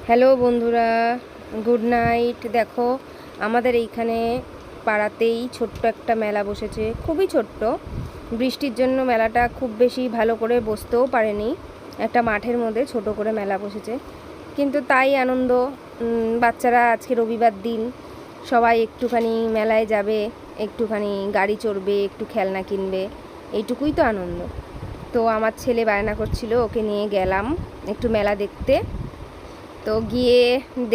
Hello বন্ধুরা, good night. দেখো, আমাদের এইখানে পাড়াতেই ছোট্ট একটা মেলা বসেছে, খুবই ছোট্ট। বৃষ্টির জন্য মেলাটা খুব বেশি ভালো করে বসতেও পারেনি। একটা মাঠের মধ্যে ছোট করে মেলা বসেছে, কিন্তু তাই আনন্দ। বাচ্চারা আজকে রবিবার দিন, সবাই একটুখানি মেলায় যাবে, একটুখানি গাড়ি চড়বে, একটু খেলনা কিনবে, এইটুকুই তো আনন্দ। তো আমার ছেলে বায়না করছিল, ওকে নিয়ে গেলাম একটু মেলা দেখতে। তো গিয়ে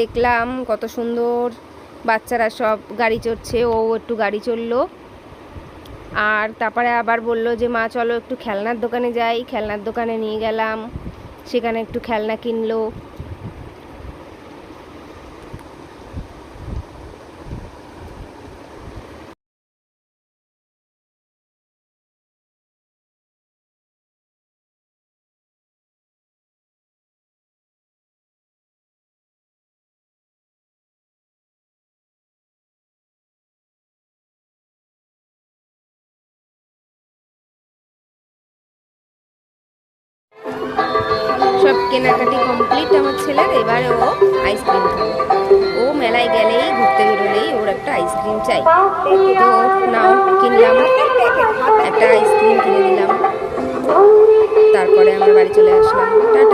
দেখলাম কত সুন্দর বাচ্চারা সব গাড়ি চড়ছে, ও একটু গাড়ি চড়লো। আর তারপরে আবার বলল যে মা চলো একটু খেলনার দোকানে যাই। খেলনার দোকানে নিয়ে গেলাম, সেখানে একটু খেলনা কিনলো। সব কেনাকাটি কমপ্লিট আমার ছেলের। এবারে ও আইসক্রিম খাবে। ও মেলায় গেলেই, ঘুরতে বেরোলেই ওর একটা আইসক্রিম চাই। তো নাও, কিনলাম একটা আইসক্রিম, কিনে দিলাম। তারপরে আমরা বাড়ি চলে আসলাম। টাটা।